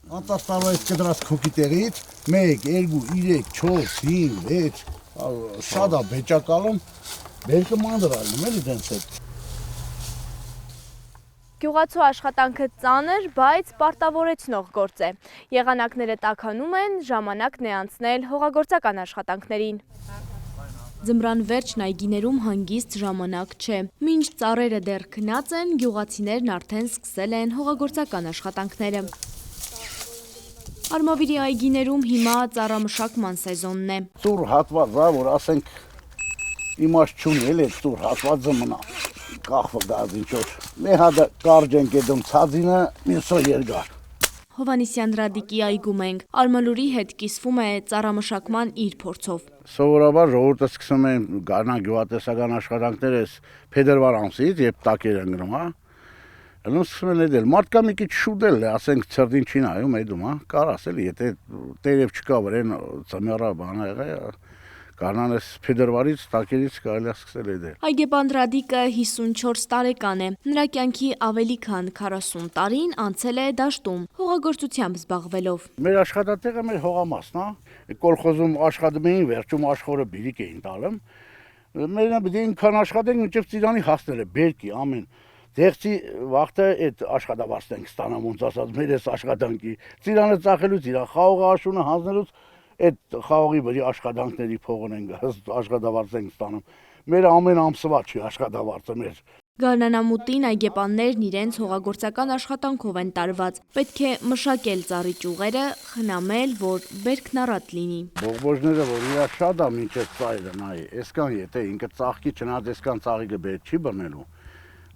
Անտասպարվայից կդրած քոքի տեղից 1, 2, 3, 4, 5, 6 շատ է բեճակալում, բերքը մանրալում էլի դենց հետ։ Գյուղացու աշխատանքը ծանր, բայց պարտավորեցնող գործ է։ Եղանակները տաքանում են, ժամանակն է անցնել հողագործական աշխատանքներին։ Ձմռան վերջն այգիներում հանգիստ ժամանակ չէ։ Մինչ ծառերը դեռ քնած են, գյուղացիներն արդեն սկսել են հողագործական աշխատանքները։ Արմավիրի այգիներում հիմա ծառամշակման սեզոնն է։ Ծուռ հատվածա, որ ասենք իմաստ չունի էլի ծուռ հատվածը մնա կախվը գազ ինչ-որ։ Մի հատ կարճ ենք եդում ցածինը, մյուսը երկար։ Հովանեսյան Ռադիկի այգում ենք։ Արմալուրի հետ կիսվում է ծառամշակման իր փորձով։ Սովորաբար ժողովուրդը սկսում են գարնան գյուղատնտեսական աշխատանքները փետրվար ամսից, երբ տակեր են գնում, հա։ Ելուն սկսում են էդել։ Մարդկա մի քիչ շուտել է, ասենք ցրդին չի նայում, էդում, հա։ Կարաս էլի, եթե տերև չկա վրեն ծմերա բանը եղա, գարնանես փետրվարից տակերից կարելի է սկսել էդել։ Այգեպան Ռադիկը 54 տարեկան է։ Նրա կյանքի ավելի քան 40 տարին անցել է դաշտում, հողագործությամբ զբաղվելով։ Մեր աշխատատեղը մեր հողամասն է։ Կոլխոզում աշխատում էին, վերջում աշխորը բիրիկ էին տալում։ Մերն պետք է ինքան աշխատենք, մինչև ծիրանի հասները, բերքի ամեն։ Դեղցի վաղտը այդ աշխատավարձն ենք ստանում, ոնց ասած, մեր այս աշխատանքի։ Ծիրանը ծախելուց իրա խաղողը աշունը հանձնելուց այդ խաղողի վրի աշխատանքների փողն են աշխատավարձ ենք ստանում։ Մեր ամեն ամսվա չի աշխատավարձը մեր։ Գարնանամուտին այգեպաններն իրենց հողագործական աշխատանքով են տարված։ Պետք է մշակել ծառի ճյուղերը, խնամել, որ բերքն առատ լինի։ Բողբոջները, որ իրա շատ է մինչև ծայրը, նայ, այսքան եթե ինքը ծաղկի չնայած այսքան ծաղիկը բեր չի բռնելու։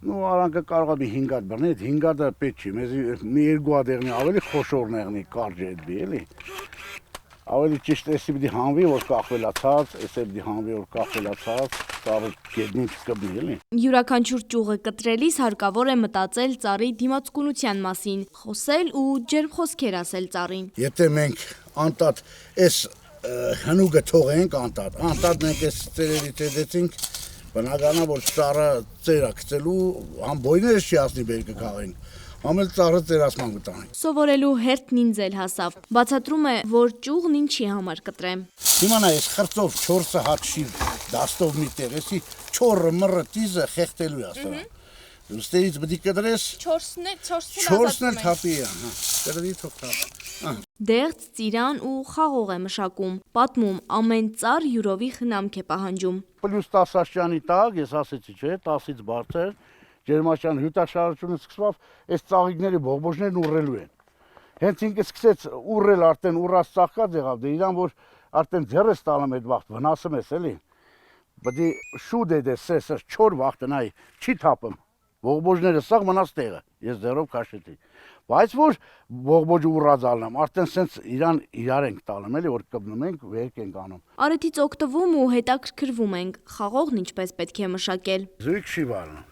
Նու արանքը կարող է 5 հատ բռնել, 5 հատը պետք չի, մեզ մի 2 հատ եղնի, ավելի խոշոր եղնի, կարճ էդի, էլի։ Ավելի ճիշտ էսի պիտի հանվի, որ կախվելացած, էսի պիտի հանվի, որ կախվելացած, ծառը գետնին չկպնի, էլի։ Յուրաքանչյուր ճյուղը կտրելիս հարկավոր է մտածել ծառի դիմացկունության մասին, խոսել ու ջերմ խոսքեր ասել ծառին։ Եթե մենք անտատ այս հնուկը թողենք անտատ մենք այս ծերերից էդեցինք, բնականա որ ծառը ծերա գցելու համ բոյները չի ասնի բերքը քաղենք։ Ամել ծառը ծերասման կտանենք։ Սովորելու հերթն ինձ էլ հասավ։ Բացատրում է, որ ճյուղն ինչի համար կտրեմ։ Հիմա նայ, այս խրծով 4 հատ շիվ դաստով մի տեղ, էսի 4 մռը տիզը խեղտելու է սրա։ Ոստերից պետք է կտրես 4-ն թափի է, հա։ Կտրի թող թափ։ Դեղց, ծիրան ու խաղող է մշակում։ Պատմում ամեն ծառ յուրովի խնամք է պահանջում։ Պլյուս 10 աստիճանի տակ, ես ասեցի, չէ, 10-ից բարձր, ջերմաշան հյութաշարությունը սկսվավ, այս ծաղիկների բողբոջներն ուռելու են։ Հենց ինքը սկսեց ուռել արդեն ուռած ծաղկած եղավ, դե իրան որ արդեն ձեռս տալում այդ վաղտ վնասում ես էլի։ Պետք է շուտ է դες սես 4 վաղտը նայ, չի թափում։ Բողբոջները սաղ մնաց տեղը, ես ձեռով քաշեցի։ Բայց որ բողբոջը ուռած ալնեմ, արդեն սենց իրար ենք տալում, էլի որ կպնում ենք, վերք ենք անում։ Արեթից օգտվում ու հետաքրքրվում ենք, խաղողն ինչպես պետք է մշակել։ Զույգ շիվ ալնում։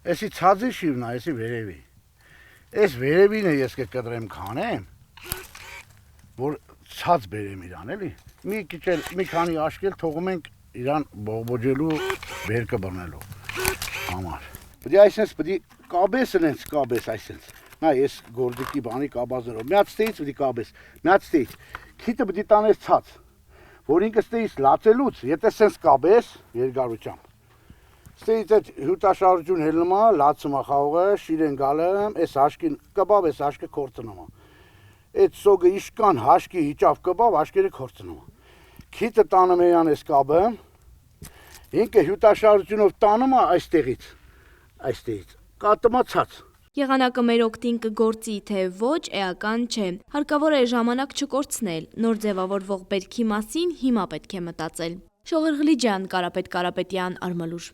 Էսի ցածի շիվն է, էսի վերևի։ Այս վերևին է ես կկտրեմ քանեմ, որ ցած բերեմ իրան, էլի։ Մի քիչ էլ մի քանի աշկել թողում ենք իրան բողբոջելու, վերքը բռնելու համար։ Պետք է այսպես պետք է կաբես ենք, կաբես այսպես։ Նա ես գորդիկի բանի կաբազերով։ Միած ստեից պետք է կաբես, միած ստեից։ Քիթը պետք է տանես ցած, որ ինքը ստեից լացելուց, եթե սենց կաբես երկարությամբ։ Ստեից այդ հյութաշարություն հելնում է, լացում է խաղողը, շիրեն գալում, այս հաշկին կբավ, այս հաշկը կորցնում է։ Այդ սոգը իշկան հաշկի հիճավ կբավ, հաշկերը կորցնում է։ Քիթը տանում է իրան այս կաբը, ինքը հյութաշարությունով տանում է այստեղից, կատում է ցած։ Եղանակը մեր օգտին կգործի, թե ոչ, էական չէ։ Հարկավոր է ժամանակ չկորցնել, նոր ձևավորվող բերքի մասին հիմա պետք է մտածել։ Շողեր Ղլիջյան, Կարապետ Կարապետյան, Արմալուր։